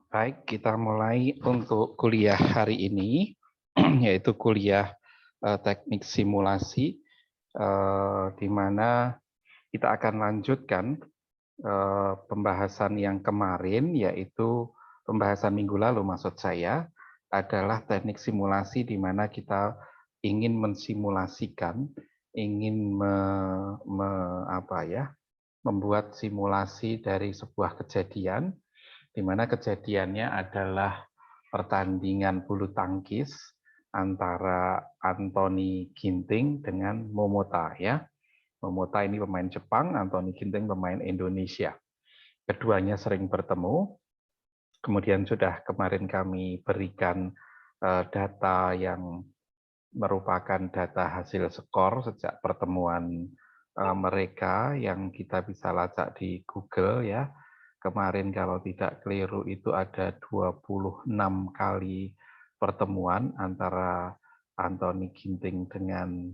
Baik, kita mulai untuk kuliah hari ini, yaitu kuliah teknik simulasi, di mana kita akan lanjutkan pembahasan yang kemarin, yaitu pembahasan minggu lalu maksud saya, adalah teknik simulasi di mana kita ingin mensimulasikan, ingin membuat simulasi dari sebuah kejadian, di mana kejadiannya adalah pertandingan bulu tangkis antara Anthony Ginting dengan Momota ya. Momota ini pemain Jepang, Anthony Ginting pemain Indonesia. Keduanya sering bertemu. Kemudian sudah kemarin kami berikan data yang merupakan data hasil skor sejak pertemuan mereka yang kita bisa lacak di Google ya. Kemarin kalau tidak keliru itu ada 26 kali pertemuan antara Anthony Ginting dengan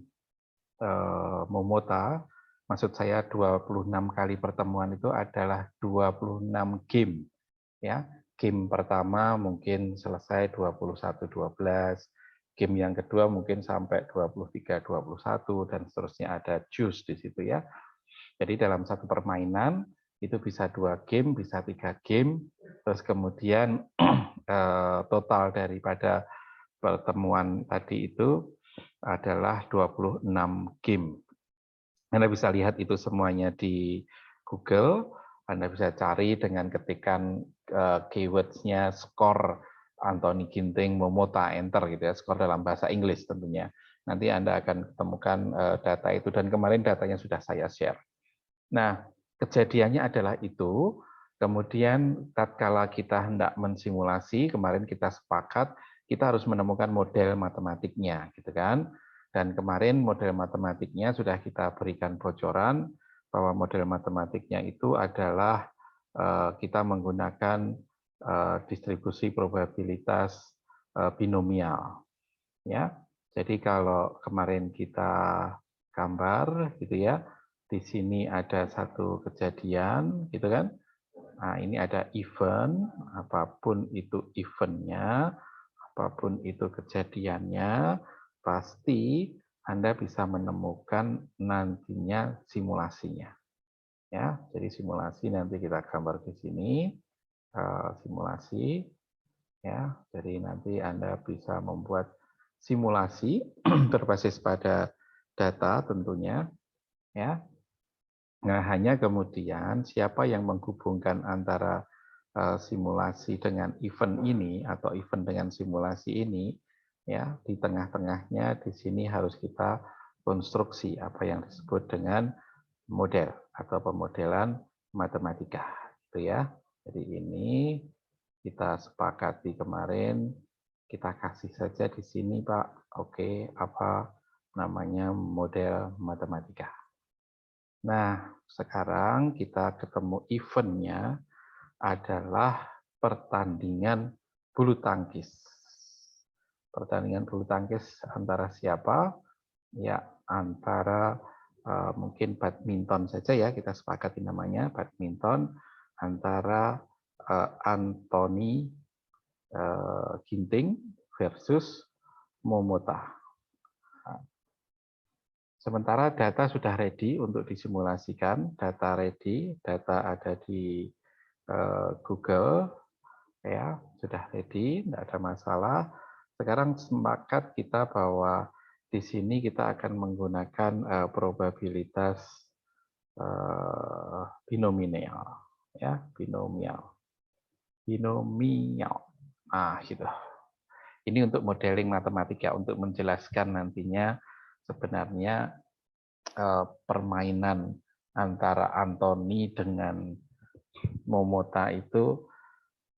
Momota. Maksud saya 26 kali pertemuan itu adalah 26 game. Ya, game pertama mungkin selesai 21-12, game yang kedua mungkin sampai 23-21 dan seterusnya, ada juice di situ ya. Jadi dalam satu permainan itu bisa 2 game, bisa 3 game, terus kemudian total daripada pertemuan tadi itu adalah 26 game. Anda bisa lihat itu semuanya di Google. Anda bisa cari dengan ketikan keywords-nya skor Anthony Ginting Momota, enter gitu ya, skor dalam bahasa Inggris tentunya. Nanti Anda akan temukan data itu, dan kemarin datanya sudah saya share. Nah, kejadiannya adalah itu. Kemudian tatkala kita hendak mensimulasi, kemarin kita sepakat kita harus menemukan model matematiknya, gitu kan? Dan kemarin model matematiknya sudah kita berikan bocoran bahwa model matematiknya itu adalah kita menggunakan distribusi probabilitas binomial, ya. Jadi kalau kemarin kita gambar, gitu ya. Di sini ada satu kejadian, gitu kan? Nah, ini ada event, apapun itu eventnya, apapun itu kejadiannya, pasti Anda bisa menemukan nantinya simulasinya. Ya, jadi simulasi nanti kita gambar di sini, simulasi, ya. Jadi nanti Anda bisa membuat simulasi berbasis pada data tentunya, ya. Nah, hanya kemudian siapa yang menghubungkan antara simulasi dengan event ini atau event dengan simulasi ini, ya, di tengah-tengahnya di sini harus kita konstruksi apa yang disebut dengan model atau pemodelan matematika, gitu ya. Jadi ini kita sepakati kemarin, kita kasih saja di sini, Pak. Oke, apa namanya model matematika. Nah, sekarang kita ketemu eventnya adalah pertandingan bulu tangkis. Pertandingan bulu tangkis antara siapa? Ya, antara mungkin badminton saja ya, kita sepakati namanya badminton, antara Anthony Ginting versus Momota. Sementara data sudah ready untuk disimulasikan, data ready, data ada di Google, ya sudah ready, tidak ada masalah. Sekarang sepakat kita bahwa di sini kita akan menggunakan probabilitas binomial, ya binomial. Ah, gitu. Ini untuk modeling matematika, untuk menjelaskan nantinya sebenarnya permainan antara Anthony dengan Momota itu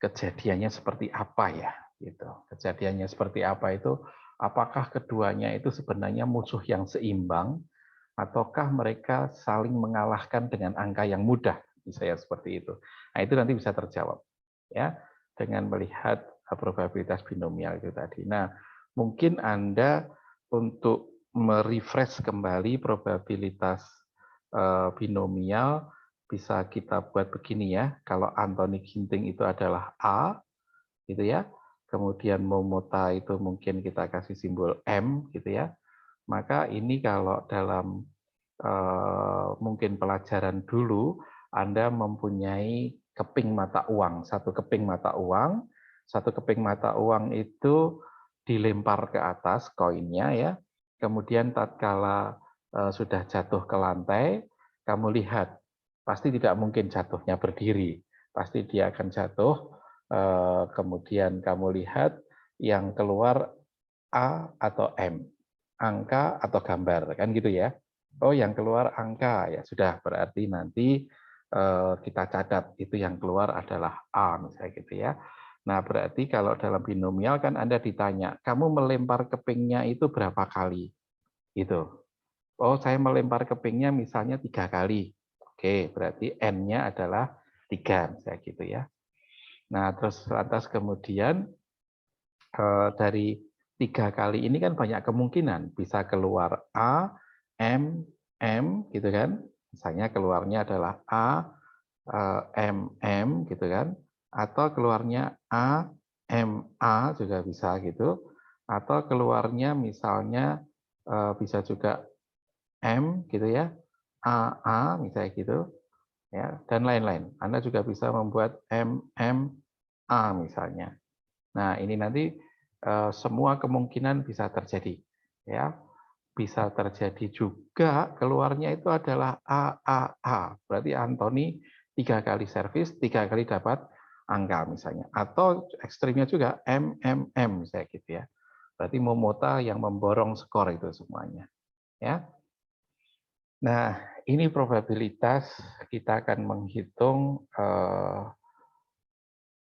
kejadiannya seperti apa ya, gitu. Kejadiannya seperti apa itu, apakah keduanya itu sebenarnya musuh yang seimbang, ataukah mereka saling mengalahkan dengan angka yang mudah, misalnya seperti itu. Nah, itu nanti bisa terjawab ya dengan melihat probabilitas binomial itu tadi. Nah, mungkin Anda untuk merefresh kembali probabilitas binomial bisa kita buat begini ya. Kalau Anthony Ginting itu adalah A, gitu ya. Kemudian Momota itu mungkin kita kasih simbol M, gitu ya. Maka ini kalau dalam mungkin pelajaran dulu, Anda mempunyai keping mata uang, satu keping mata uang, itu dilempar ke atas koinnya ya. Kemudian tatkala sudah jatuh ke lantai, kamu lihat pasti tidak mungkin jatuhnya berdiri, pasti dia akan jatuh. Kemudian kamu lihat yang keluar A atau M, angka atau gambar, kan gitu ya. Oh, yang keluar angka, ya sudah, berarti nanti kita catat itu yang keluar adalah A, misalnya gitu ya. Nah, berarti kalau dalam binomial kan Anda ditanya, kamu melempar kepingnya itu berapa kali? Gitu. Oh, saya melempar kepingnya misalnya 3 kali. Oke, berarti N-nya adalah 3, misalnya gitu ya. Nah, terus lantas kemudian dari 3 kali ini kan banyak kemungkinan. Bisa keluar A, M, gitu kan. Misalnya keluarnya adalah A, M, gitu kan. Atau keluarnya A, MA juga bisa gitu. Atau keluarnya misalnya bisa juga M gitu ya, AA misalnya gitu, ya, dan lain-lain. Anda juga bisa membuat MMA misalnya. Nah, ini nanti semua kemungkinan bisa terjadi, ya. Bisa terjadi juga keluarnya itu adalah AAA. Berarti Anthony 3 kali servis, 3 kali dapat angka misalnya. Atau ekstrimnya juga MMM misalnya gitu ya. Berarti Momota yang memborong skor itu semuanya, ya. Nah, ini probabilitas kita akan menghitung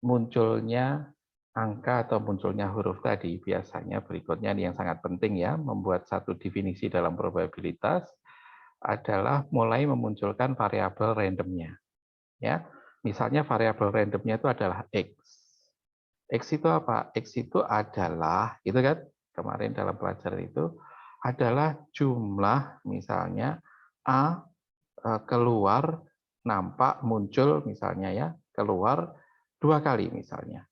munculnya angka atau munculnya huruf tadi. Biasanya berikutnya ini yang sangat penting ya, membuat satu definisi dalam probabilitas adalah mulai memunculkan variabel randomnya. Ya, misalnya variabel randomnya itu adalah X. X itu apa? X itu adalah, itu kan kemarin dalam pelajaran itu adalah jumlah misalnya A keluar, nampak, muncul misalnya ya, keluar 2 kali misalnya.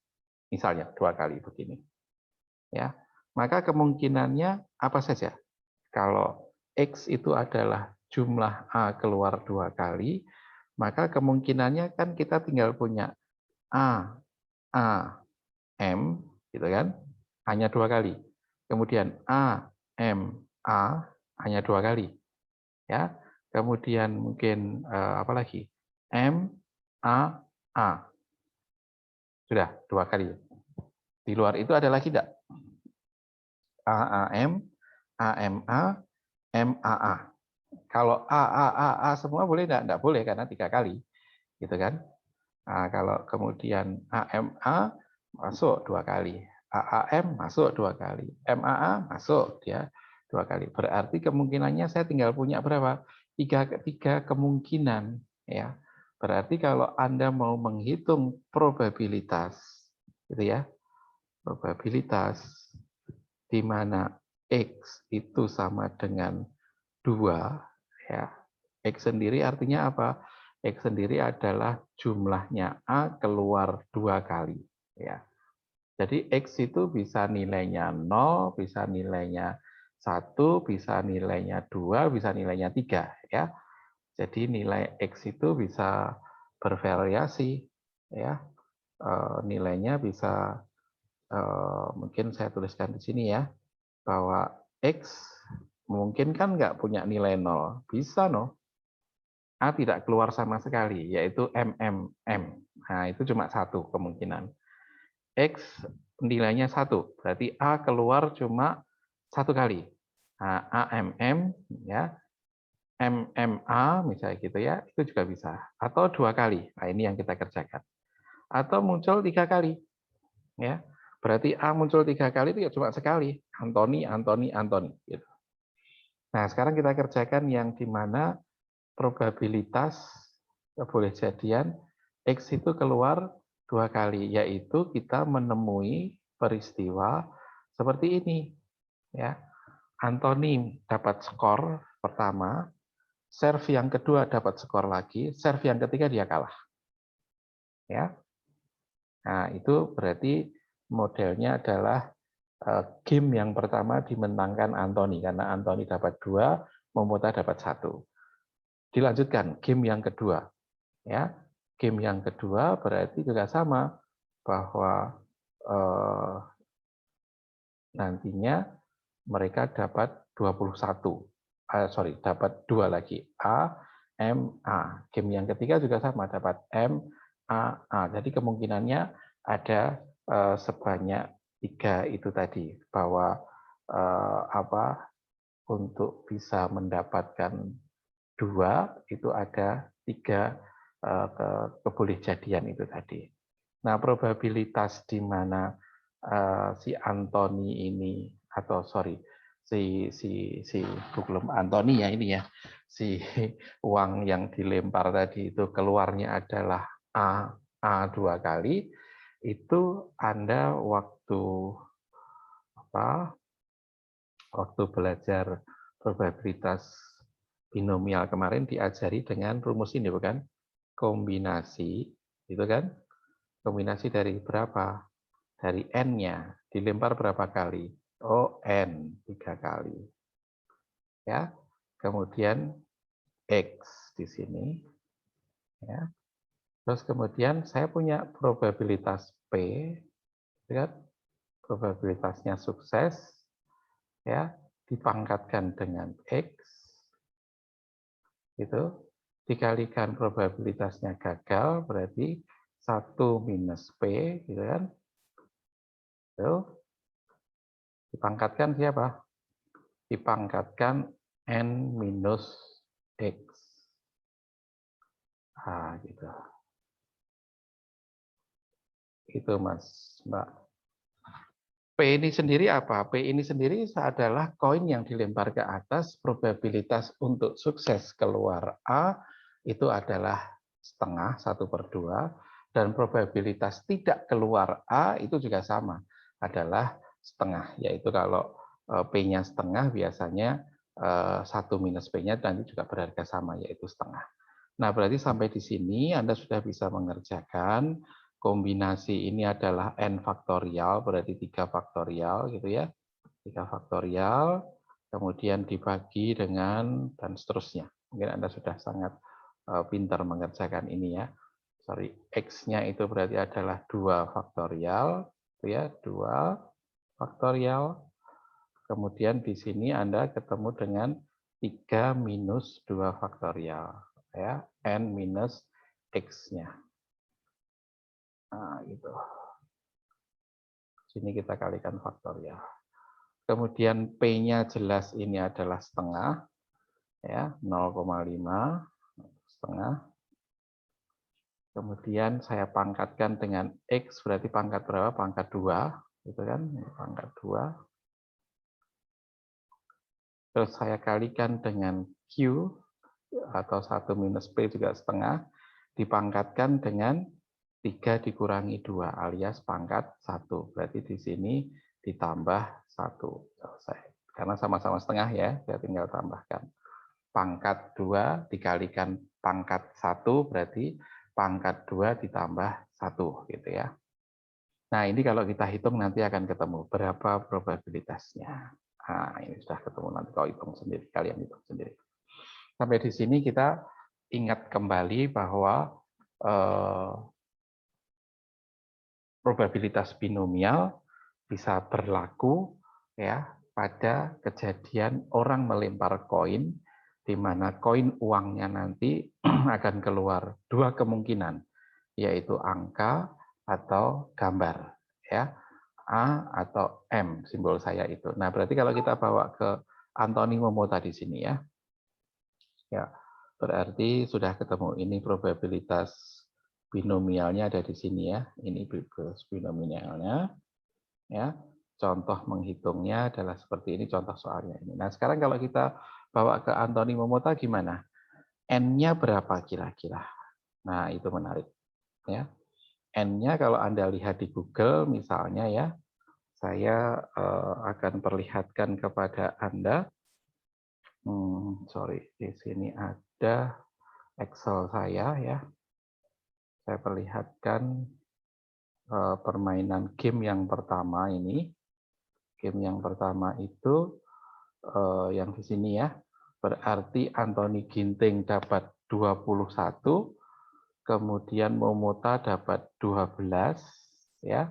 Misalnya 2 kali begini. Ya. Maka kemungkinannya apa saja? Kalau X itu adalah jumlah A keluar 2 kali, maka kemungkinannya kan kita tinggal punya A, M, gitu kan? Hanya 2 kali. Kemudian A, M, A, hanya 2 kali. Ya. Kemudian mungkin apa lagi? M, A, A. Sudah 2 kali. Di luar itu ada lagi tidak? AAM, AMA, MAA. Kalau A semua boleh enggak? Enggak boleh karena 3 kali. Gitu kan? Nah, kalau kemudian AMA masuk 2 kali. AAM masuk 2 kali. MAA masuk dia 2 kali. Berarti kemungkinannya saya tinggal punya berapa? 3 kemungkinan ya. Berarti kalau Anda mau menghitung probabilitas gitu ya. Probabilitas di mana X itu sama dengan 2 ya. X sendiri artinya apa? X sendiri adalah jumlahnya A keluar 2 kali ya. Jadi X itu bisa nilainya 0, bisa nilainya 1, bisa nilainya 2, bisa nilainya 3 ya. Jadi nilai X itu bisa bervariasi ya. Nilainya bisa mungkin saya tuliskan di sini ya, bahwa X mungkin kan nggak punya nilai 0. Bisa no. A tidak keluar sama sekali, yaitu MMM. Nah, itu cuma satu kemungkinan. X nilainya 1, berarti A keluar cuma 1 kali. Nah, AMM, ya, MMA, misalnya gitu ya, itu juga bisa. Atau 2 kali, nah ini yang kita kerjakan. Atau muncul 3 kali. Ya, berarti A muncul 3 kali itu ya cuma sekali. Anthony, Anthony, Anthony. Gitu. Nah, sekarang kita kerjakan yang di mana probabilitas boleh jadian X itu keluar 2 kali, yaitu kita menemui peristiwa seperti ini. Ya, Anthony dapat skor pertama, serve yang kedua dapat skor lagi, serve yang ketiga dia kalah. Ya. Nah, itu berarti modelnya adalah game yang pertama dimenangkan Anthony karena Anthony dapat 2, Momota dapat 1. Dilanjutkan game yang kedua. Ya. Game yang kedua berarti juga sama bahwa nantinya mereka dapat 21. Dapat 2 lagi. A, M, A. Game yang ketiga juga sama, dapat M, A, A. Jadi kemungkinannya ada sebanyak 3 itu tadi, bahwa untuk bisa mendapatkan 2 itu ada 3 kebolehjadian itu tadi. Nah, probabilitas di mana si Anthony ini, atau si bukan Anthony ya ini ya, si uang yang dilempar tadi itu keluarnya adalah A 2 kali, itu Anda waktu belajar probabilitas binomial kemarin diajari dengan rumus ini bukan? Kombinasi, itu kan? Kombinasi dari berapa? Dari N-nya. Dilempar berapa kali? Oh, N, 3 kali. Ya. Kemudian X di sini. Ya. Terus kemudian saya punya probabilitas P, ya, probabilitasnya sukses, ya, dipangkatkan dengan X, itu dikalikan probabilitasnya gagal, berarti 1 minus P, gitu kan? Itu dipangkatkan siapa? Dipangkatkan N minus X. Gitu. Itu Mas, Mbak. P ini sendiri apa? P ini sendiri adalah koin yang dilempar ke atas, probabilitas untuk sukses keluar A itu adalah setengah, 1/2, dan probabilitas tidak keluar A itu juga sama, adalah setengah, yaitu kalau P-nya setengah biasanya 1 minus P-nya nanti juga berharga sama, yaitu setengah. Nah, berarti sampai di sini Anda sudah bisa mengerjakan kombinasi ini adalah n faktorial, berarti 3 faktorial gitu ya. 3 faktorial, kemudian dibagi dengan dan seterusnya. Mungkin Anda sudah sangat pintar mengerjakan ini ya. Sorry, X-nya itu berarti adalah 2 faktorial, gitu ya, 2 faktorial. Kemudian di sini Anda ketemu dengan 3 minus 2 faktorial, ya, n minus X-nya. Nah, gitu. Sini kita kalikan faktorial. Kemudian P-nya jelas ini adalah setengah, ya, 0,5 setengah. Kemudian saya pangkatkan dengan X, berarti pangkat berapa? Pangkat 2, gitu kan? Pangkat 2. Terus saya kalikan dengan Q, atau 1 minus P juga setengah, dipangkatkan dengan 3 dikurangi 2, alias pangkat 1. Berarti di sini ditambah 1. Selesai. Karena sama-sama setengah ya, saya tinggal tambahkan. Pangkat 2 dikalikan pangkat 1, berarti pangkat 2 ditambah 1. Gitu ya. Nah, ini kalau kita hitung nanti akan ketemu berapa probabilitasnya. Nah, ini sudah ketemu, nanti kalau hitung sendiri, kalian hitung sendiri. Sampai di sini kita ingat kembali bahwa probabilitas binomial bisa berlaku ya pada kejadian orang melempar koin, di mana koin uangnya nanti akan keluar 2 kemungkinan, yaitu angka atau gambar, ya, A atau M, simbol saya itu. Nah, berarti kalau kita bawa ke Anthony Momota di sini ya, ya, berarti sudah ketemu. Ini probabilitas binomialnya ada di sini ya. Ini binomialnya. Ya, contoh menghitungnya adalah seperti ini. Contoh soalnya ini. Nah, sekarang kalau kita bawa ke Anthony Momota gimana? N-nya berapa kira-kira? Nah, itu menarik. Ya, N-nya kalau Anda lihat di Google misalnya ya, saya akan perlihatkan kepada Anda Sorry, di sini ada Excel saya ya. Saya perlihatkan permainan game yang pertama ini. Game yang pertama itu yang di sini ya. Berarti Anthony Ginting dapat 21, kemudian Momota dapat 12 ya.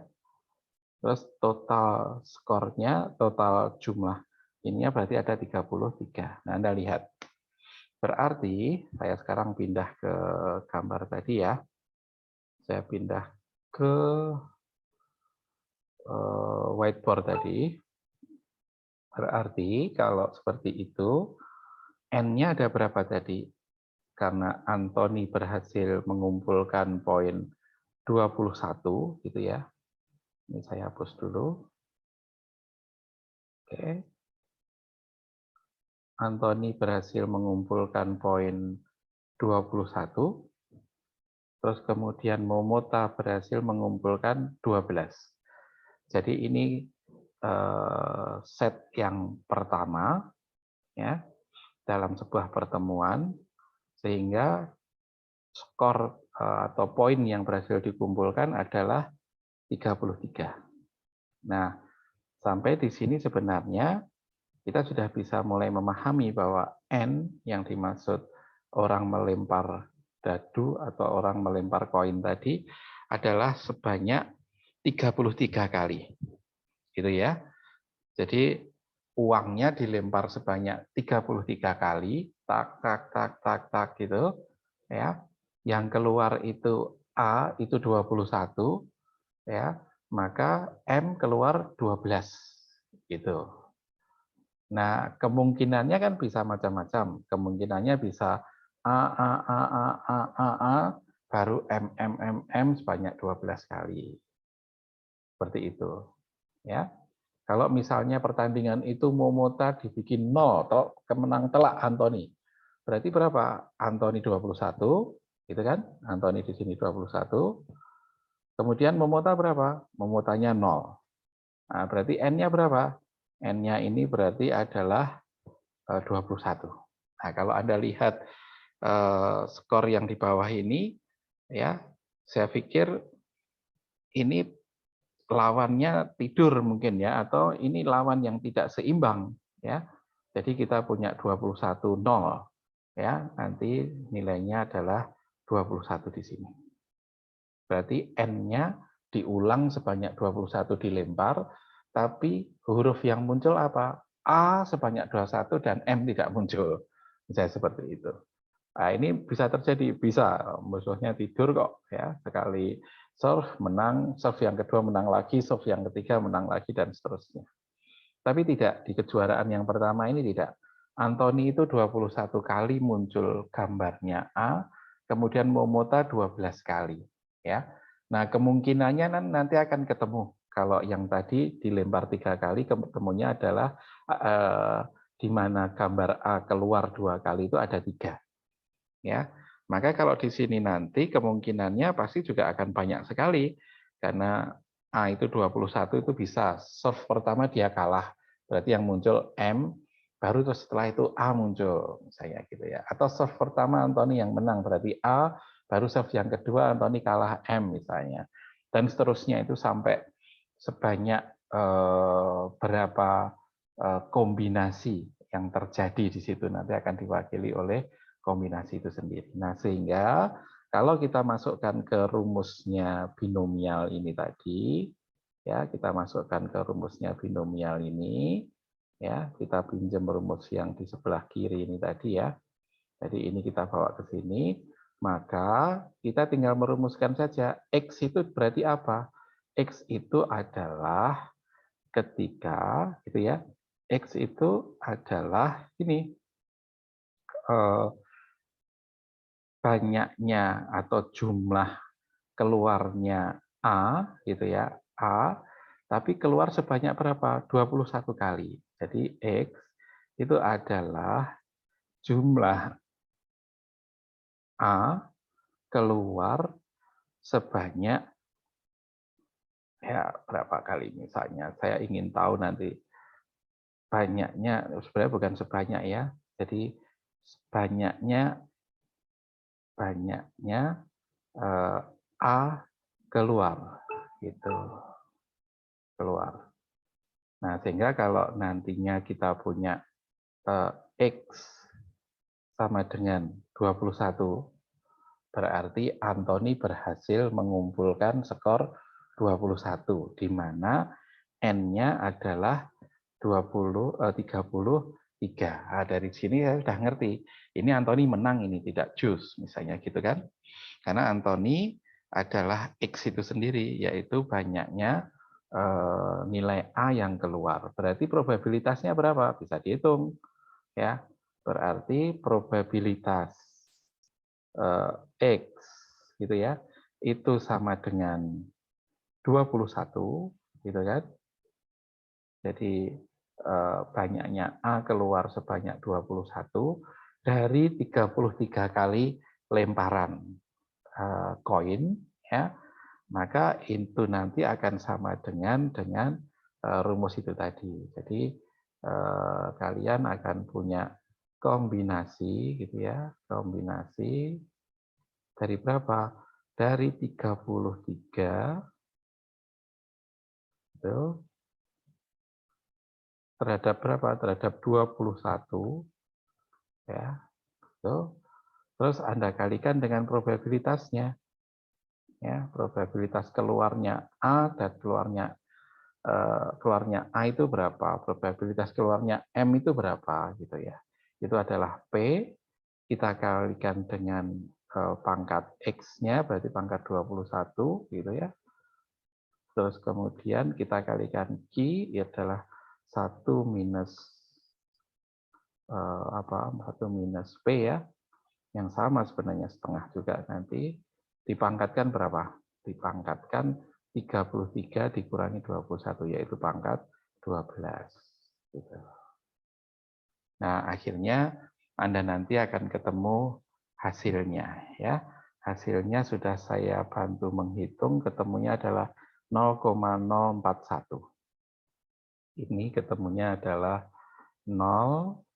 Terus total skornya, total jumlah ininya berarti ada 33. Nah, Anda lihat. Berarti saya sekarang pindah ke gambar tadi ya. Saya pindah ke whiteboard tadi. Berarti kalau seperti itu, N-nya ada berapa tadi? Karena Anthony berhasil mengumpulkan poin 21 gitu ya. Ini saya hapus dulu. Oke. Anthony berhasil mengumpulkan poin 21. Terus kemudian Momota berhasil mengumpulkan 12. Jadi ini set yang pertama ya dalam sebuah pertemuan, sehingga skor atau poin yang berhasil dikumpulkan adalah 33. Nah, sampai di sini sebenarnya kita sudah bisa mulai memahami bahwa N yang dimaksud orang melempar dadu atau orang melempar koin tadi adalah sebanyak 33 kali. Gitu ya. Jadi uangnya dilempar sebanyak 33 kali, tak tak tak tak tak gitu ya. Yang keluar itu A itu 21 ya, maka M keluar 12 gitu. Nah, kemungkinannya kan bisa macam-macam. Kemungkinannya bisa A, baru M sebanyak 12 kali. Seperti itu. Ya. Kalau misalnya pertandingan itu Momota dibikin 0, atau kemenang telak Anthony. Berarti berapa? Anthony 21, gitu kan? Anthony di sini 21. Kemudian Momota berapa? Momotanya 0. Nah, berarti N-nya berapa? N-nya ini berarti adalah 21. Nah, kalau Anda lihat skor yang di bawah ini, ya, saya pikir ini lawannya tidur mungkin ya, atau ini lawan yang tidak seimbang ya. Jadi kita punya 21-0 ya, nanti nilainya adalah 21 di sini. Berarti N-nya diulang sebanyak 21 dilempar, tapi huruf yang muncul apa? A sebanyak 21 dan M tidak muncul. Misalnya seperti itu. Nah, ini bisa terjadi, bisa musuhnya tidur kok ya, sekali serve menang, serve yang kedua menang lagi, serve yang ketiga menang lagi dan seterusnya. Tapi tidak, di kejuaraan yang pertama ini tidak. Anthony itu 21 kali muncul gambarnya A, kemudian Momota 12 kali ya. Nah, kemungkinannya nanti akan ketemu. Kalau yang tadi dilempar 3 kali, ketemunya adalah di mana gambar A keluar 2 kali itu ada 3. Ya, maka kalau di sini nanti kemungkinannya pasti juga akan banyak sekali, karena A itu 21 itu bisa serve pertama dia kalah, berarti yang muncul M, baru terus setelah itu A muncul, saya gitu ya. Atau serve pertama Anthony yang menang, berarti A, baru serve yang kedua Anthony kalah M misalnya, dan seterusnya itu sampai sebanyak berapa kombinasi yang terjadi di situ nanti akan diwakili oleh kombinasi itu sendiri. Nah, sehingga kalau kita masukkan ke rumusnya binomial ini tadi, ya kita masukkan ke rumusnya binomial ini, ya kita pinjam rumus yang di sebelah kiri ini tadi ya. Jadi ini kita bawa ke sini, maka kita tinggal merumuskan saja X itu berarti apa? X itu adalah ketika, gitu ya, X itu adalah ini, banyaknya atau jumlah keluarnya A gitu ya, A, tapi keluar sebanyak berapa? 21 kali. Jadi X itu adalah jumlah A keluar sebanyak ya berapa kali misalnya. Saya ingin tahu nanti banyaknya, sebenarnya bukan sebanyak ya. Jadi banyaknya A keluar, gitu, keluar. Nah, sehingga kalau nantinya kita punya X sama dengan 21, berarti Anthony berhasil mengumpulkan skor 21, di mana N-nya adalah 33. Nah, dari sini saya sudah ngerti, ini Anthony menang, ini tidak jus, misalnya gitu kan. Karena Anthony adalah X itu sendiri, yaitu banyaknya nilai A yang keluar. Berarti probabilitasnya berapa? Bisa dihitung, ya. Berarti probabilitas X gitu ya, itu sama dengan 21, gitu kan. Jadi banyaknya A keluar sebanyak 21 dari 33 kali lemparan koin, ya, maka itu nanti akan sama dengan rumus itu tadi. Jadi kalian akan punya kombinasi, gitu ya, kombinasi dari berapa? Dari 33 itu terhadap berapa? Terhadap 21, ya. Itu. Terus Anda kalikan dengan probabilitasnya. Ya, probabilitas keluarnya A dan keluarnya A itu berapa? Probabilitas keluarnya M itu berapa, gitu ya. Itu adalah P, kita kalikan dengan pangkat X-nya, berarti pangkat 21, gitu ya. Terus kemudian kita kalikan Q, adalah 1 minus 1 minus P, ya, yang sama sebenarnya setengah juga nanti, dipangkatkan berapa? Dipangkatkan 33 dikurangi 21, yaitu pangkat 12. Gitu. Nah, akhirnya Anda nanti akan ketemu hasilnya, ya. Hasilnya sudah saya bantu menghitung, ketemunya adalah 0,041. Ini ketemunya adalah 0,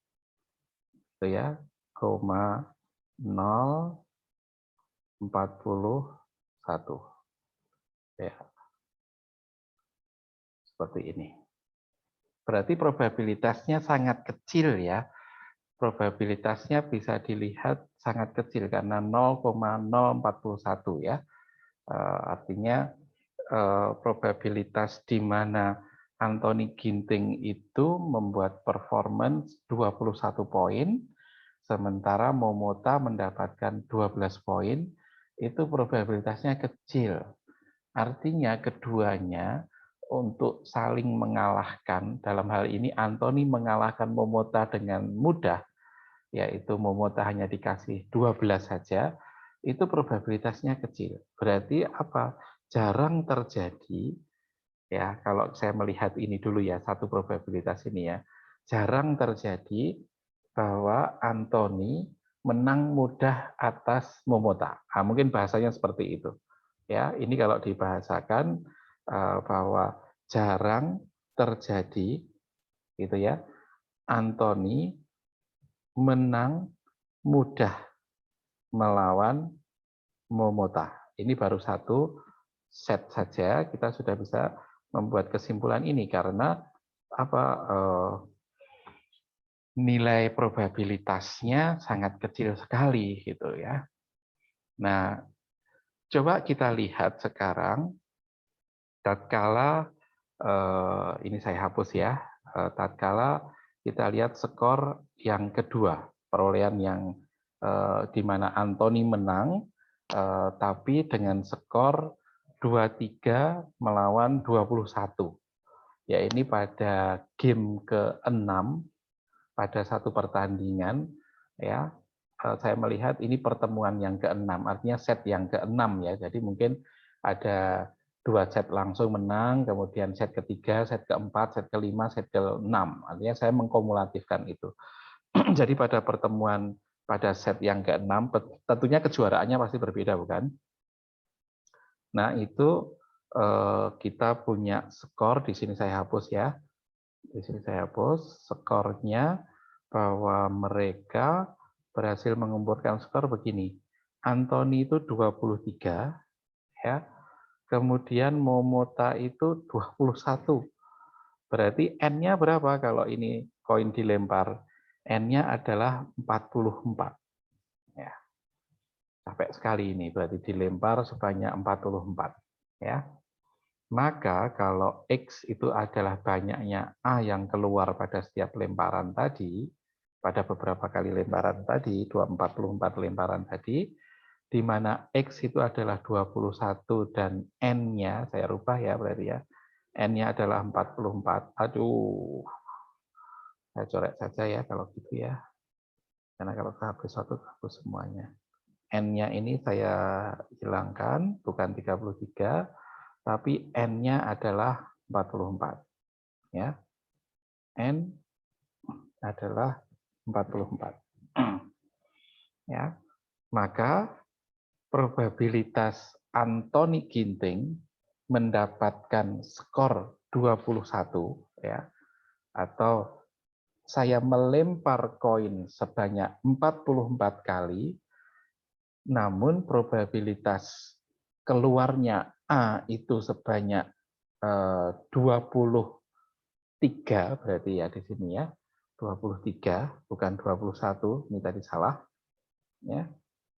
itu ya, 0,041. Ya, seperti ini. Berarti probabilitasnya sangat kecil, ya. Probabilitasnya bisa dilihat sangat kecil karena 0,041, ya. Artinya probabilitas di mana Anthony Ginting itu membuat performance 21 poin, sementara Momota mendapatkan 12 poin, itu probabilitasnya kecil. Artinya keduanya untuk saling mengalahkan, dalam hal ini Anthony mengalahkan Momota dengan mudah, yaitu Momota hanya dikasih 12 saja, itu probabilitasnya kecil. Berarti apa? Jarang terjadi, ya, kalau saya melihat ini dulu ya, satu probabilitas ini ya, jarang terjadi bahwa Anthony menang mudah atas Momota. Nah, mungkin bahasanya seperti itu. Ya, ini kalau dibahasakan bahwa jarang terjadi, gitu ya, Anthony menang mudah melawan Momota. Ini baru satu set saja kita sudah bisa membuat kesimpulan ini karena apa? Nilai probabilitasnya sangat kecil sekali, gitu ya. Nah, coba kita lihat sekarang tatkala ini saya hapus ya. Tatkala kita lihat skor yang kedua, perolehan yang di mana Anthony menang, tapi dengan skor 23 melawan 21. Ya, ini pada game ke-6 pada satu pertandingan, ya. Saya melihat ini pertemuan yang ke-6, artinya set yang ke-6 ya. Jadi mungkin ada 2 set langsung menang, kemudian set ketiga, set keempat, set kelima, set ke-6. Artinya saya mengkumulatifkan itu. Jadi pada pertemuan pada set yang ke-6, tentunya kejuaraannya pasti berbeda, bukan? Nah, itu kita punya skor, di sini saya hapus ya. Di sini saya hapus, skornya bahwa mereka berhasil mengumpulkan skor begini. Anthony itu 23, ya. Kemudian Momota itu 21. Berarti N-nya berapa kalau ini koin dilempar? N-nya adalah 44. Ya. Capek sekali ini, berarti dilempar sebanyak 44. Ya. Maka kalau X itu adalah banyaknya A yang keluar pada setiap lemparan tadi, pada beberapa kali lemparan tadi, 244 lemparan tadi, di mana X itu adalah 21 dan N-nya, saya rubah ya berarti ya, N-nya adalah 44. Aduh, saya coret saja ya kalau gitu ya. Karena kalau hapus satu, hapus semuanya. N-nya ini saya hilangkan, bukan 33, tapi N-nya adalah 44. Ya. N adalah 44. Ya. Maka probabilitas Anthony Ginting mendapatkan skor 21 ya, atau saya melempar koin sebanyak 44 kali, namun probabilitas keluarnya A itu sebanyak 23, berarti ya di sini ya, 23 bukan 21, ini tadi salah ya,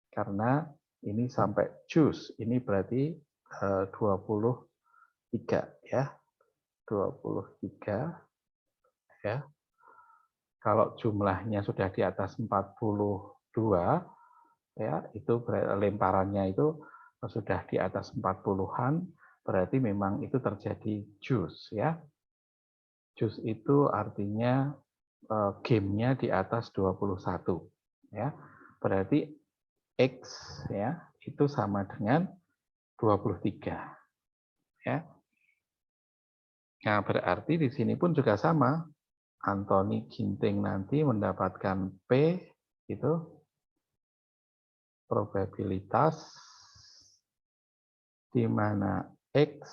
karena ini sampai choose, ini berarti 23 ya, 23 ya. Kalau jumlahnya sudah di atas 42 ya, itu lemparannya itu sudah di atas 40-an, berarti memang itu terjadi juice ya. Juice itu artinya gamenya di atas 21 ya. Berarti X ya itu sama dengan 23 ya. Nah, berarti di sini pun juga sama. Anthony Ginting nanti mendapatkan P itu probabilitas di mana X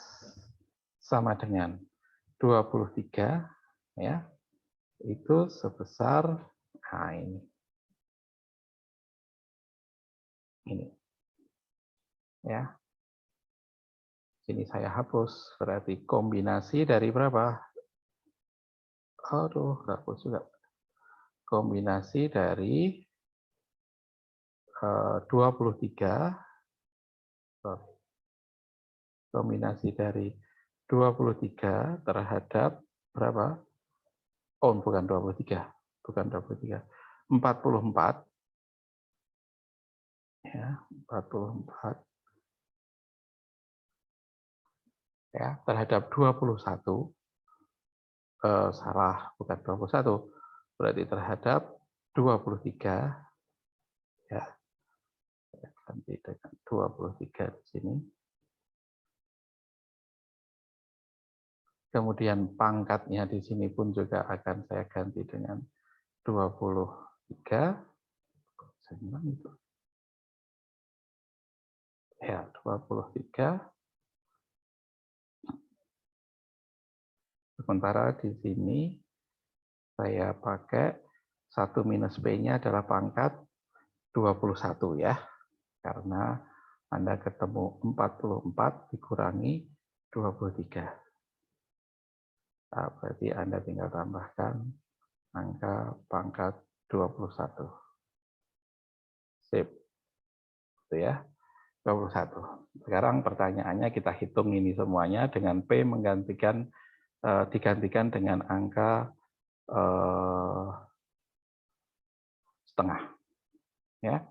sama dengan 23 ya. Itu sebesar ini. Ini. Ya. Sini saya hapus, berarti kombinasi dari berapa? Aduh, hapus juga. Kombinasi dari 23, kombinasi dari 23 terhadap berapa? Oh, bukan 23, bukan 23. 44 ya, 44 ya, terhadap 21. Salah, bukan 21. Berarti terhadap 23 ya. Ganti dengan 23 di sini. Kemudian pangkatnya di sini pun juga akan saya ganti dengan 23. Ya, 23. Sementara di sini saya pakai 1 minus P-nya adalah pangkat 21 ya. Karena Anda ketemu 44 dikurangi 23. Nah, berarti Anda tinggal tambahkan angka pangkat 21. Sip. Itu ya. 21. Sekarang pertanyaannya kita hitung ini semuanya dengan P digantikan dengan angka setengah. Ya.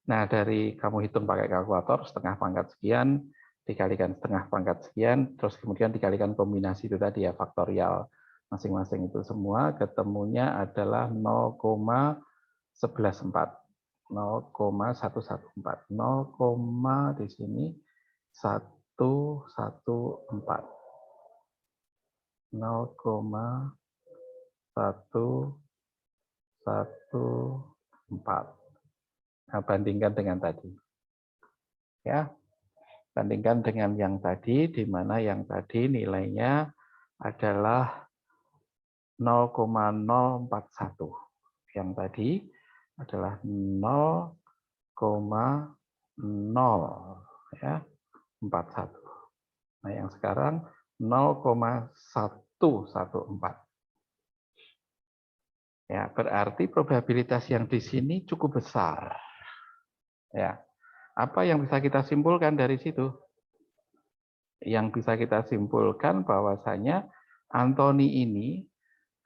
Nah, dari kamu hitung pakai kalkulator, setengah pangkat sekian, dikalikan setengah pangkat sekian, terus kemudian dikalikan kombinasi itu tadi ya, faktorial masing-masing itu semua, ketemunya adalah 0,114. 0,114. 0, di sini 114. 0,114. Nah, bandingkan dengan tadi. Ya. Bandingkan dengan yang tadi, di mana yang tadi nilainya adalah 0,041. yang tadi adalah 0,0 ya, 41. Nah, yang sekarang 0,114. Ya, berarti probabilitas yang di sini cukup besar. Ya. Apa yang bisa kita simpulkan dari situ? Yang bisa kita simpulkan bahwasanya Anthony ini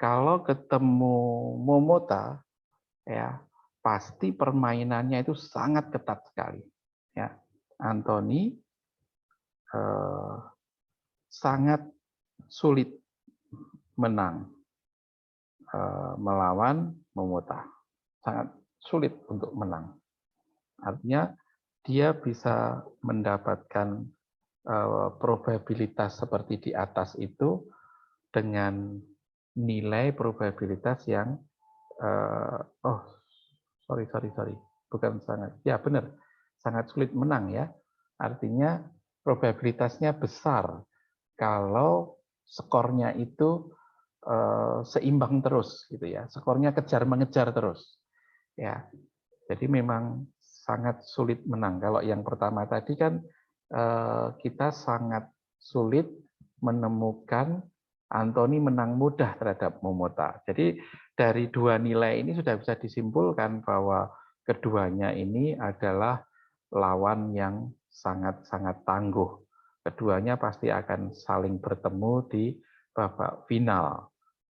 kalau ketemu Momota ya pasti permainannya itu sangat ketat sekali. Ya, Anthony sangat sulit menang melawan Momota, sangat sulit untuk menang. Artinya dia bisa mendapatkan probabilitas seperti di atas itu dengan nilai probabilitas yang bukan sangat, ya benar, sangat sulit menang ya. Artinya probabilitasnya besar kalau skornya itu seimbang terus gitu ya, skornya kejar mengejar terus ya. Jadi memang sangat sulit menang. Kalau yang pertama tadi kan kita sangat sulit menemukan Anthony menang mudah terhadap Momota. Jadi dari dua nilai ini sudah bisa disimpulkan bahwa keduanya ini adalah lawan yang sangat-sangat tangguh. Keduanya pasti akan saling bertemu di babak final.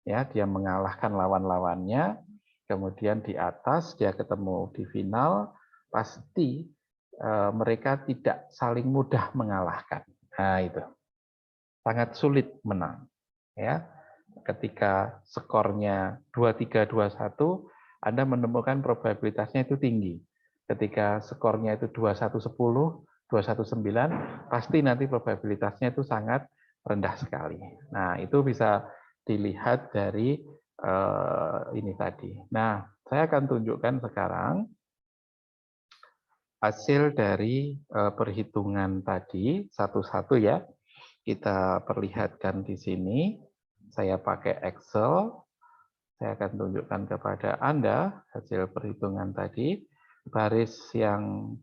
Ya, dia mengalahkan lawan-lawannya, kemudian di atas dia ketemu di final, pasti mereka tidak saling mudah mengalahkan. Nah, itu sangat sulit menang. Ya, ketika skornya 23, 21, Anda menemukan probabilitasnya itu tinggi. Ketika skornya itu 21, 10, 21, 9, pasti nanti probabilitasnya itu sangat rendah sekali. Nah, itu bisa dilihat dari ini tadi. Nah, saya akan tunjukkan sekarang hasil dari perhitungan tadi satu-satu ya. Kita perlihatkan di sini. Saya pakai Excel. Saya akan tunjukkan kepada Anda hasil perhitungan tadi. Baris yang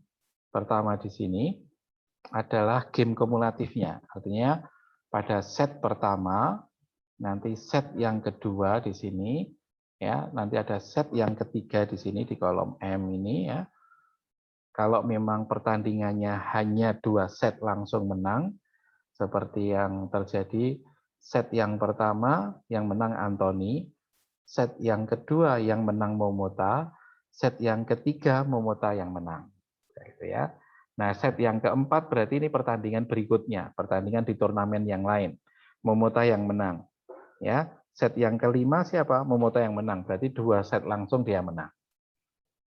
pertama di sini adalah game kumulatifnya. Artinya pada set pertama, nanti set yang kedua di sini, ya, nanti ada set yang ketiga di sini di kolom M ini ya. Kalau memang pertandingannya hanya 2 set langsung menang, seperti yang terjadi set yang pertama yang menang Anthony, set yang kedua yang menang Momota, set yang ketiga Momota yang menang. Gitu ya. Nah, set yang keempat berarti ini pertandingan berikutnya, pertandingan di turnamen yang lain. Momota yang menang. Ya, set yang kelima siapa? Momota yang menang. Berarti 2 set langsung dia menang.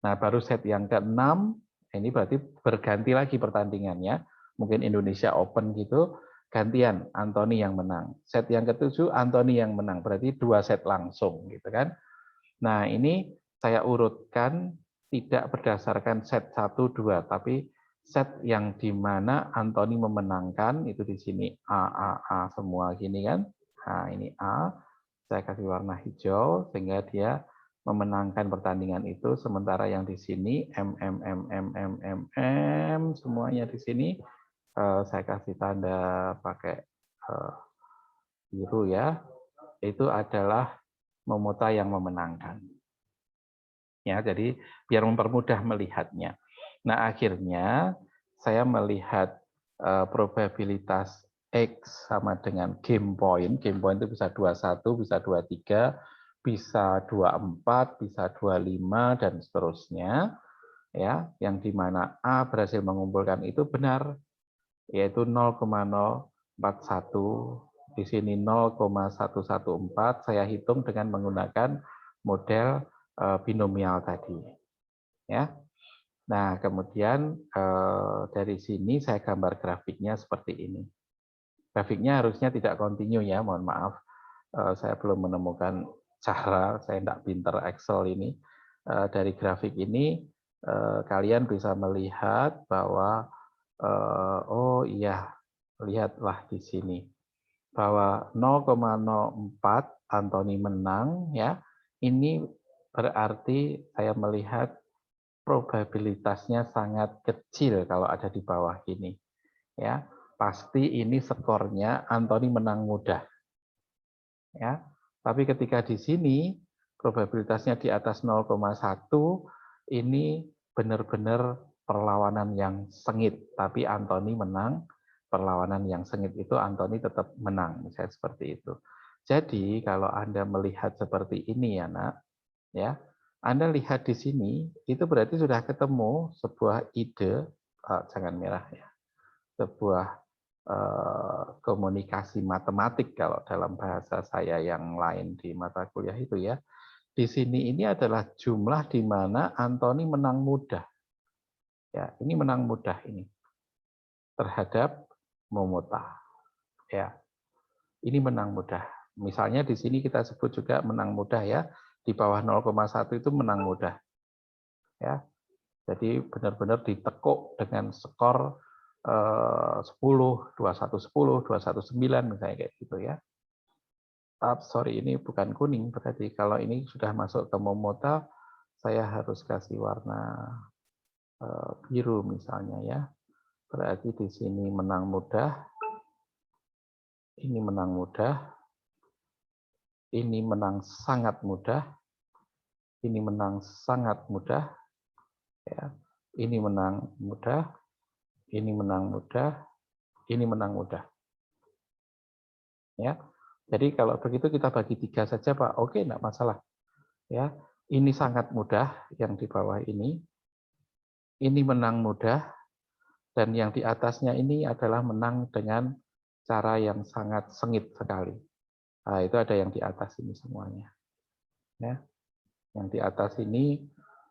Nah, baru set yang keenam, ini berarti berganti lagi pertandingannya. Mungkin Indonesia Open gitu, gantian Anthony yang menang. Set yang ketujuh, Anthony yang menang. Berarti 2 set langsung gitu kan. Nah, ini saya urutkan tidak berdasarkan set 1, 2, tapi set yang di mana Anthony memenangkan, itu di sini A semua gini kan. Nah, ini A, saya kasih warna hijau, sehingga dia memenangkan pertandingan itu, sementara yang di sini semuanya di sini saya kasih tanda pakai biru ya, itu adalah Momota yang memenangkan. Ya, jadi biar mempermudah melihatnya. Nah, akhirnya saya melihat probabilitas X sama dengan game point. Game point itu bisa 21, bisa 23, bisa 24, bisa 25 dan seterusnya. Ya, yang di mana A berhasil mengumpulkan itu benar, yaitu 0,041, di sini 0,114. Saya hitung dengan menggunakan model binomial tadi. Ya. Nah, kemudian dari sini saya gambar grafiknya seperti ini. Grafiknya harusnya tidak kontinu ya, mohon maaf. Saya belum menemukan cara, saya tidak pinter Excel ini. Dari grafik ini kalian bisa melihat bahwa oh iya, lihatlah di sini bahwa 0,04 Anthony menang ya. Ini berarti saya melihat probabilitasnya sangat kecil kalau ada di bawah ini. Ya, pasti ini skornya Anthony menang mudah. Ya, tapi ketika di sini probabilitasnya di atas 0,1, ini benar-benar perlawanan yang sengit, tapi Anthony menang. Perlawanan yang sengit itu Anthony tetap menang, misalnya seperti itu. Jadi kalau Anda melihat seperti ini ya nak, ya, Anda lihat di sini itu berarti sudah ketemu sebuah ide, jangan merah ya, sebuah komunikasi matematik kalau dalam bahasa saya yang lain di mata kuliah itu ya. Di sini ini adalah jumlah di mana Anthony menang mudah. Ya, ini menang mudah ini terhadap Momota. Ya, ini menang mudah. Misalnya di sini kita sebut juga menang mudah ya. Di bawah 0,1 itu menang mudah. Ya. Jadi benar-benar ditekuk dengan skor 10, 21, 10, 21, 9 misalnya kayak gitu ya. Sorry, ini bukan kuning, berarti kalau ini sudah masuk ke Momota, saya harus kasih warna biru misalnya ya. Berarti di sini menang mudah, ini menang mudah, ini menang sangat mudah, ini menang sangat mudah, ya. Ini menang mudah, ini menang mudah, ini menang mudah. Ya, jadi kalau begitu kita bagi 3 saja Pak, oke enggak masalah. Ya, ini sangat mudah yang di bawah ini menang mudah, dan yang di atasnya ini adalah menang dengan cara yang sangat sengit sekali. Nah, itu ada yang di atas ini semuanya. Ya, yang di atas ini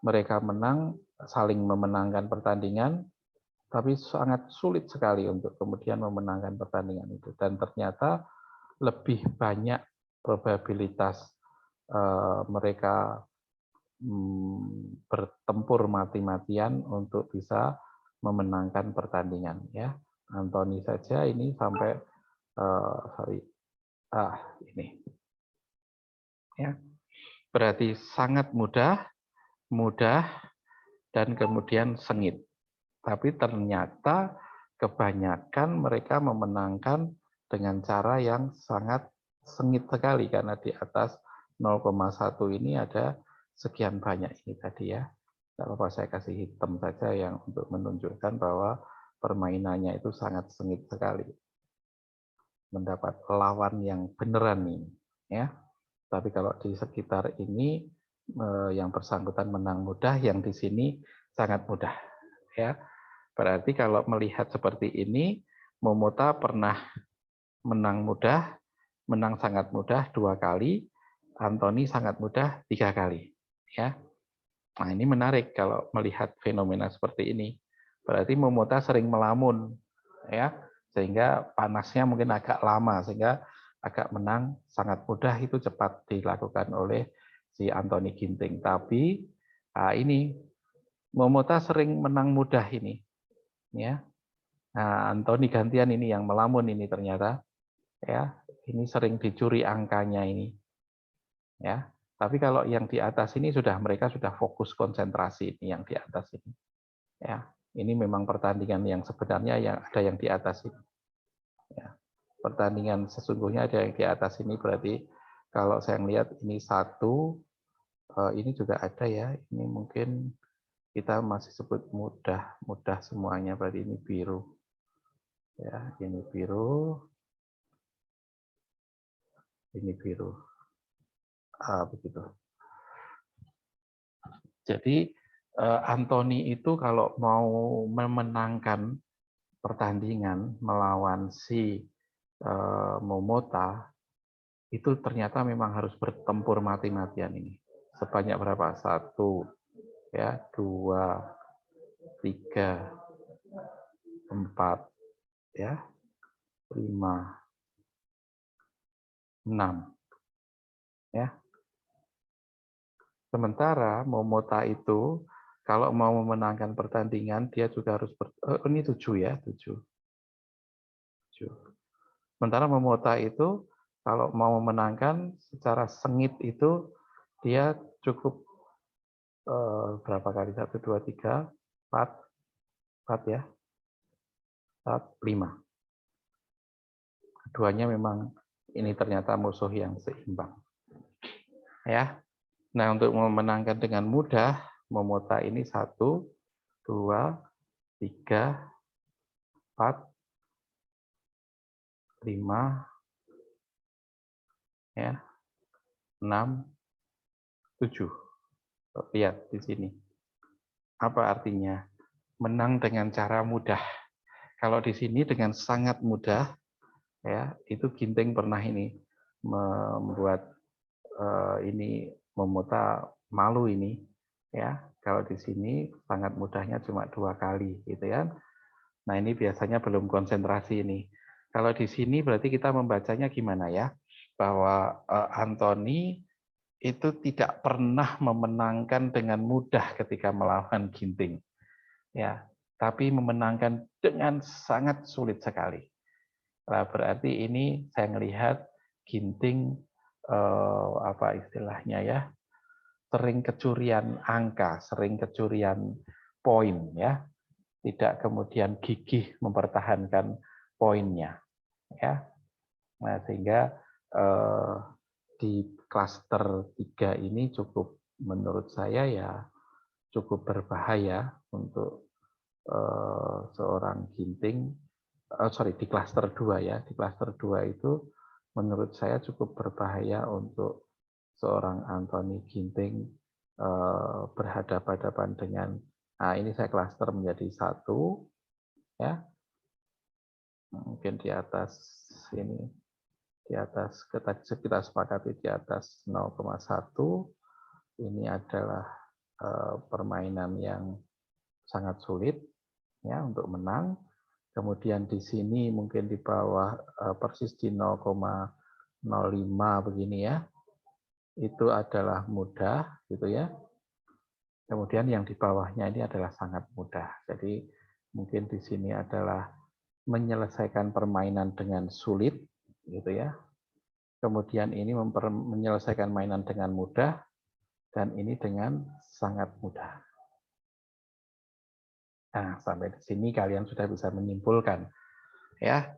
mereka menang, saling memenangkan pertandingan, tapi sangat sulit sekali untuk kemudian memenangkan pertandingan itu. Dan ternyata lebih banyak probabilitas mereka bertempur mati-matian untuk bisa memenangkan pertandingan. Ya, Anthony saja ini sampai ini ya, berarti sangat mudah, dan kemudian sengit. Tapi ternyata kebanyakan mereka memenangkan dengan cara yang sangat sengit sekali karena di atas 0,1 ini ada sekian banyak ini tadi ya. Tidak apa-apa saya kasih hitam saja yang untuk menunjukkan bahwa permainannya itu sangat sengit sekali. Mendapat lawan yang beneran nih ya. Tapi kalau di sekitar ini yang bersangkutan menang mudah, yang di sini sangat mudah ya. Berarti kalau melihat seperti ini, Momota pernah menang mudah, menang sangat mudah 2 kali, Anthony sangat mudah 3 kali. Ya, nah ini menarik kalau melihat fenomena seperti ini. Berarti Momota sering melamun, ya, sehingga panasnya mungkin agak lama, sehingga agak menang sangat mudah itu cepat dilakukan oleh si Anthony Ginting. Tapi ini Momota sering menang mudah ini. Ya, nah, Anthony gantian ini yang melamun ini ternyata, ya, ini sering dicuri angkanya ini, ya. Tapi kalau yang di atas ini mereka sudah fokus konsentrasi ini yang di atas ini, ya. Ini memang pertandingan yang sebenarnya yang ada yang di atas ini, ya. Pertandingan sesungguhnya ada yang di atas ini berarti kalau saya lihat ini satu, ini juga ada ya. Ini mungkin kita masih sebut mudah semuanya berarti ini biru. Ya, ini biru, ini biru. Begitu. Jadi Anthony itu kalau mau memenangkan pertandingan melawan si Momota itu ternyata memang harus bertempur mati-matian ini. Sebanyak berapa? 1, ya, 2, 3, 4, ya, 5, 6, ya. Sementara Momota itu kalau mau memenangkan pertandingan dia juga harus ini 7 ya, 7. Sementara Momota itu kalau mau memenangkan secara sengit itu dia cukup berapa kali 1, 2, 3, 4, 4 ya, 4, 5. Keduanya memang ini ternyata musuh yang seimbang. Ya. Nah, untuk memenangkan dengan mudah, Momota ini 1, 2, 3, 4, 5, ya, 6, 7. Lihat di sini. Apa artinya? Menang dengan cara mudah. Kalau di sini dengan sangat mudah, ya, itu Ginting pernah ini membuat ini Momota malu ini, ya. Kalau di sini sangat mudahnya cuma 2 kali, gitu ya. Nah, ini biasanya belum konsentrasi ini. Kalau di sini berarti kita membacanya gimana ya? Bahwa Anthony itu tidak pernah memenangkan dengan mudah ketika melawan Ginting. Ya, tapi memenangkan dengan sangat sulit sekali. Nah, berarti ini saya melihat Ginting apa istilahnya ya? Sering kecurian angka, sering kecurian poin ya. Tidak kemudian gigih mempertahankan poinnya ya. Nah, sehingga di klaster 3 ini cukup menurut saya ya cukup berbahaya untuk seorang Ginting, sorry di klaster 2 ya, di klaster 2 itu menurut saya cukup berbahaya untuk seorang Anthony Ginting berhadapan-hadapan dengan, nah ini saya klaster menjadi 1 ya, mungkin di atas ini, di atas kita sepakati di atas 0,1, ini adalah permainan yang sangat sulit ya untuk menang. Kemudian di sini mungkin di bawah persis di 0,05 begini ya, itu adalah mudah gitu ya. Kemudian yang di bawahnya ini adalah sangat mudah. Jadi mungkin di sini adalah menyelesaikan permainan dengan sulit gitu ya. Kemudian ini menyelesaikan mainan dengan mudah, dan ini dengan sangat mudah. Nah, sampai di sini kalian sudah bisa menyimpulkan ya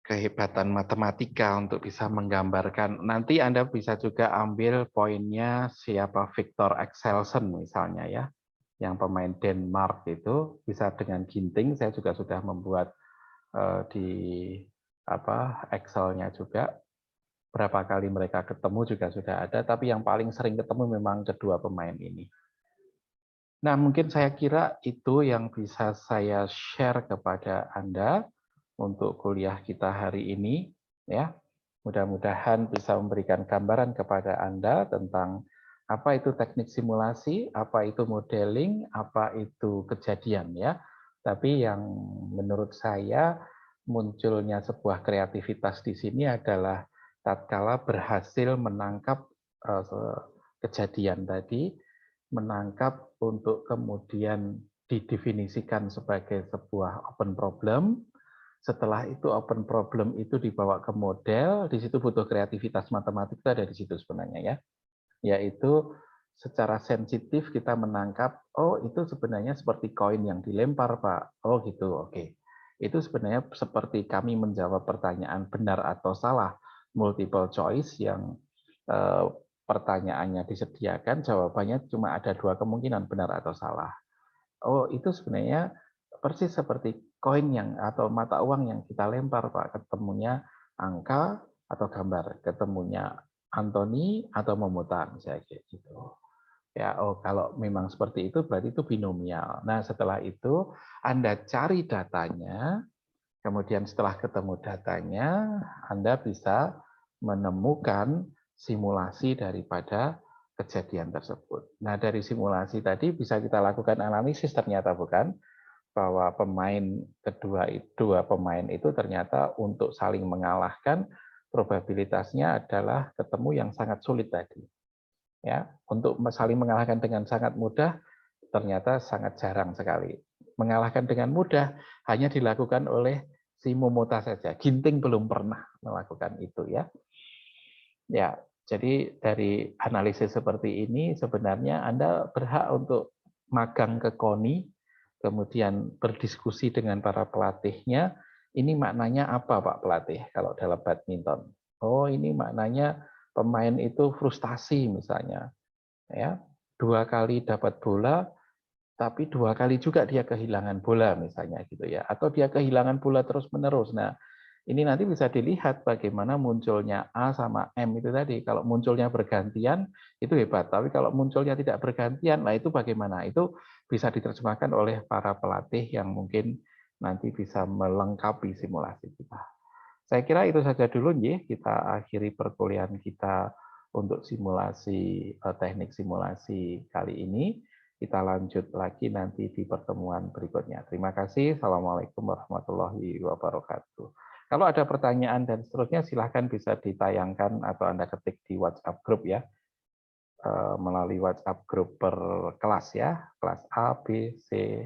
kehebatan matematika untuk bisa menggambarkan. Nanti Anda bisa juga ambil poinnya siapa Victor Axelsen misalnya ya, yang pemain Denmark itu bisa dengan Ginting. Saya juga sudah membuat di Excel-nya juga. Berapa kali mereka ketemu juga sudah ada, tapi yang paling sering ketemu memang kedua pemain ini. Nah, mungkin saya kira itu yang bisa saya share kepada Anda untuk kuliah kita hari ini. Ya, mudah-mudahan bisa memberikan gambaran kepada Anda tentang apa itu teknik simulasi, apa itu modeling, apa itu kejadian ya. Tapi yang menurut saya munculnya sebuah kreativitas di sini adalah tatkala berhasil menangkap kejadian tadi, menangkap untuk kemudian didefinisikan sebagai sebuah open problem. Setelah itu open problem itu dibawa ke model, di situ butuh kreativitas matematik, ada di situ sebenarnya ya. Yaitu secara sensitif kita menangkap, oh itu sebenarnya seperti koin yang dilempar Pak. Oh gitu, oke. Itu sebenarnya seperti kami menjawab pertanyaan benar atau salah, multiple choice yang pertanyaannya disediakan, jawabannya cuma ada 2 kemungkinan, benar atau salah. Oh itu sebenarnya persis seperti koin yang atau mata uang yang kita lempar Pak, ketemunya angka atau gambar, ketemunya Anthony atau Momota misalnya kayak gitu. Ya, oh kalau memang seperti itu berarti itu binomial. Nah, setelah itu Anda cari datanya, kemudian setelah ketemu datanya, Anda bisa menemukan simulasi daripada kejadian tersebut. Nah, dari simulasi tadi bisa kita lakukan analisis ternyata bukan bahwa dua pemain itu ternyata untuk saling mengalahkan probabilitasnya adalah ketemu yang sangat sulit tadi. Ya, untuk saling mengalahkan dengan sangat mudah ternyata sangat jarang sekali. Mengalahkan dengan mudah hanya dilakukan oleh si Momota saja. Ginting belum pernah melakukan itu ya. Ya, Jadi dari analisis seperti ini sebenarnya Anda berhak untuk magang ke KONI, kemudian berdiskusi dengan para pelatihnya, ini maknanya apa Pak pelatih kalau dalam badminton? Oh ini maknanya pemain itu frustasi misalnya, ya 2 kali dapat bola, tapi 2 kali juga dia kehilangan bola misalnya gitu ya, atau dia kehilangan bola terus menerus. Nah ini nanti bisa dilihat bagaimana munculnya A sama M itu tadi. Kalau munculnya bergantian, itu hebat. Tapi kalau munculnya tidak bergantian, nah itu bagaimana? Itu bisa diterjemahkan oleh para pelatih yang mungkin nanti bisa melengkapi simulasi kita. Saya kira itu saja dulu, Nyi. Kita akhiri perkuliahan kita untuk simulasi, teknik simulasi kali ini. Kita lanjut lagi nanti di pertemuan berikutnya. Terima kasih. Assalamualaikum warahmatullahi wabarakatuh. Kalau ada pertanyaan dan seterusnya, silahkan bisa ditayangkan atau Anda ketik di WhatsApp grup ya, melalui WhatsApp grup per kelas ya, kelas A, B, C,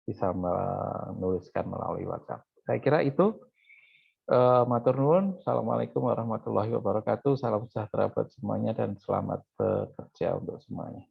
bisa menuliskan melalui WhatsApp. Saya kira itu. Matur nuwun. Assalamualaikum warahmatullahi wabarakatuh. Salam sejahtera buat semuanya dan selamat bekerja untuk semuanya.